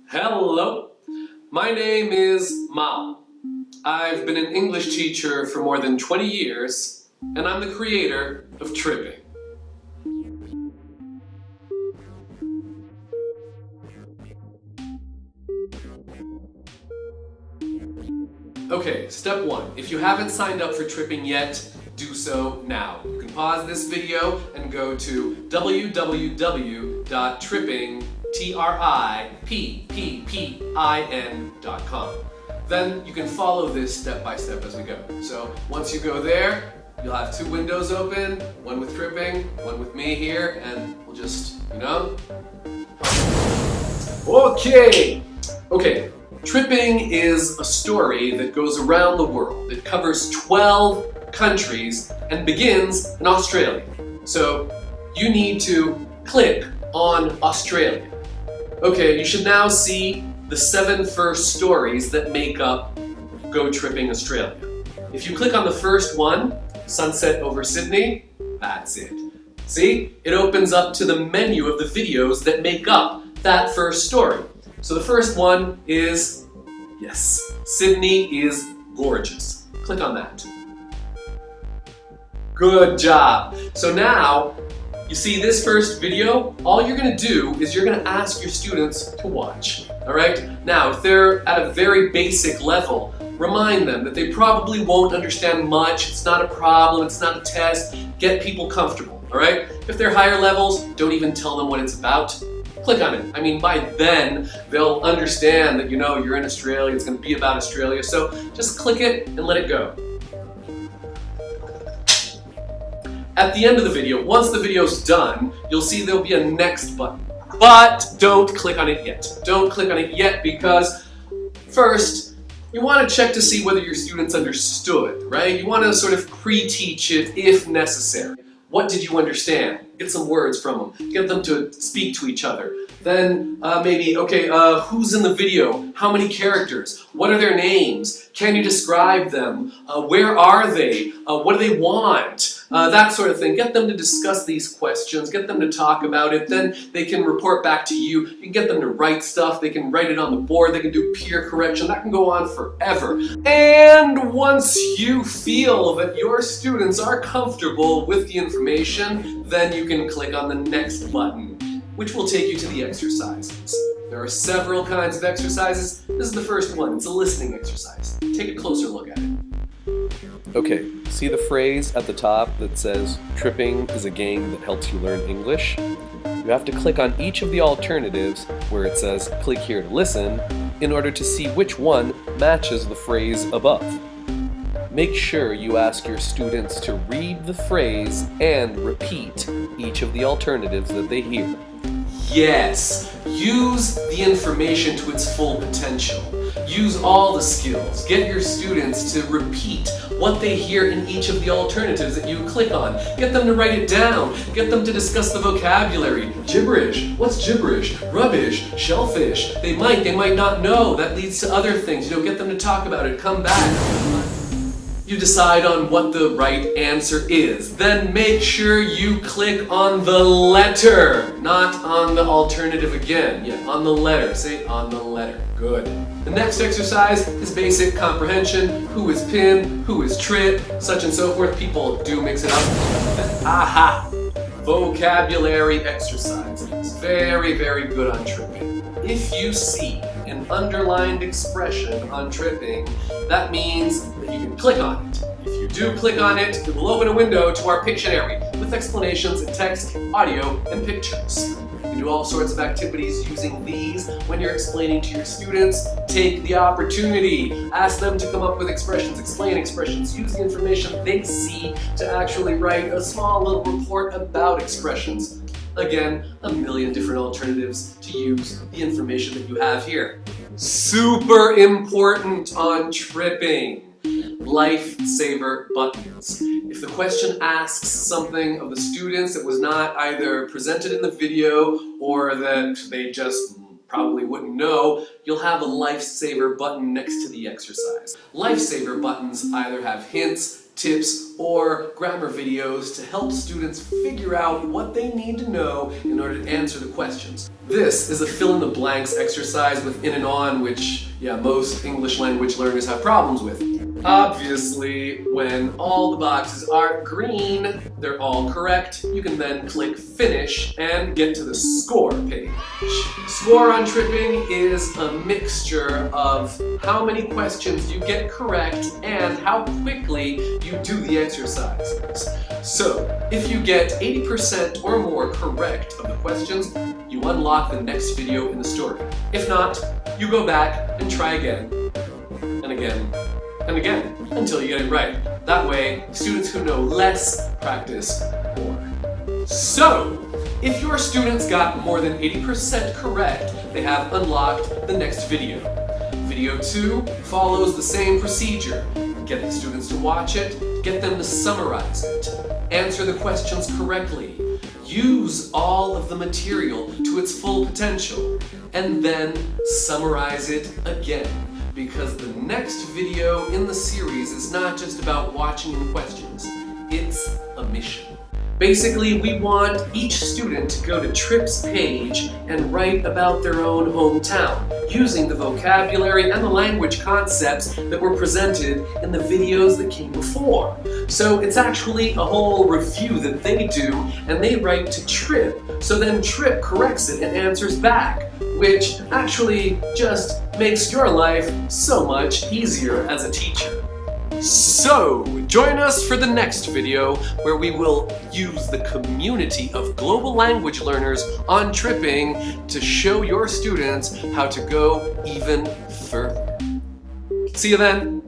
Hello, my name is Mal. I've been an English teacher for more than 20 years, and I'm the creator of Tripppin. Okay, step one. If you haven't signed up for Tripppin yet, do so now. You can pause this video and go to www.trippin.com. Then you can follow this step by step as we go. So once you go there, you'll have two windows open, one with Tripppin, one with me here, and we'll just, Okay! Tripppin is a story that goes around the world. It covers 12 countries and begins in Australia. So you need to click on Australia. Okay, you should now see the 7 first stories that make up Go Tripppin Australia. If you click on the first one, Sunset over Sydney, that's it. See? It opens up to the menu of the videos that make up that first story. So the first one is, yes, Sydney is gorgeous. Click on that. Good job. So now, you see this first video, all you're going to do is you're going to ask your students to watch. Alright? Now, if they're at a very basic level, remind them that they probably won't understand much. It's not a problem. It's not a test. Get people comfortable. Alright? If they're higher levels, don't even tell them what it's about. Click on it. I mean, by then, they'll understand that, you're in Australia, it's going to be about Australia, so just click it and let it go. At the end of the video, once the video's done, you'll see there'll be a next button. But don't click on it yet. Don't click on it yet because, first, you want to check to see whether your students understood, right? You want to sort of pre-teach it if necessary. What did you understand? Get some words from them. Get them to speak to each other. Then who's in the video? How many characters? What are their names? Can you describe them? Where are they? What do they want? That sort of thing. Get them to discuss these questions. Get them to talk about it. Then they can report back to you. You can get them to write stuff. They can write it on the board. They can do peer correction. That can go on forever. And once you feel that your students are comfortable with the information, then you can click on the next button, which will take you to the exercises. There are several kinds of exercises. This is the first one. It's a listening exercise. Take a closer look at it. Okay, see the phrase at the top that says, Tripppin is a game that helps you learn English? You have to click on each of the alternatives where it says, click here to listen, in order to see which one matches the phrase above. Make sure you ask your students to read the phrase and repeat each of the alternatives that they hear. Yes! Use the information to its full potential. Use all the skills. Get your students to repeat what they hear in each of the alternatives that you click on. Get them to write it down. Get them to discuss the vocabulary. Gibberish. What's gibberish? Rubbish. Shellfish. They might not know. That leads to other things. Get them to talk about it. Come back. You decide on what the right answer is. Then make sure you click on the letter, not on the alternative again. Yeah, on the letter. Say on the letter. Good. The next exercise is basic comprehension. Who is pin? Who is trip? Such and so forth. People do mix it up. Aha! Vocabulary exercises. Very, very good on Tripppin. If you see an underlined expression on Tripppin, that means that you can click on it. If you do click on it, it will open a window to our Pictionary with explanations in text, audio, and pictures. You can do all sorts of activities using these when you're explaining to your students. Take the opportunity. Ask them to come up with expressions, explain expressions, use the information they see to actually write a small little report about expressions. Again, a million different alternatives to use the information that you have here. Super important on Tripppin. Lifesaver buttons. If the question asks something of the students that was not either presented in the video or that they just probably wouldn't know, you'll have a lifesaver button next to the exercise. Lifesaver buttons either have hints, tips, or grammar videos to help students figure out what they need to know in order to answer the questions. This is a fill-in-the-blanks exercise with in and on, which, most English language learners have problems with. Obviously, when all the boxes are green, they're all correct, you can then click Finish and get to the score page. Score on Tripppin is a mixture of how many questions you get correct and how quickly you do the exercises. So, if you get 80% or more correct of the questions, you unlock the next video in the story. If not, you go back and try again, and again, and again, until you get it right. That way, students who know less practice more. So, if your students got more than 80% correct, they have unlocked the next video. Video 2 follows the same procedure. Get the students to watch it, get them to summarize it, answer the questions correctly, use all of the material to its full potential, and then summarize it again. Because the next video in the series is not just about watching and questions, it's a mission. Basically, we want each student to go to Tripp's page and write about their own hometown, using the vocabulary and the language concepts that were presented in the videos that came before. So it's actually a whole review that they do, and they write to Tripp, so then Tripp corrects it and answers back, which actually just makes your life so much easier as a teacher. So, join us for the next video where we will use the community of global language learners on Tripppin to show your students how to go even further. See you then!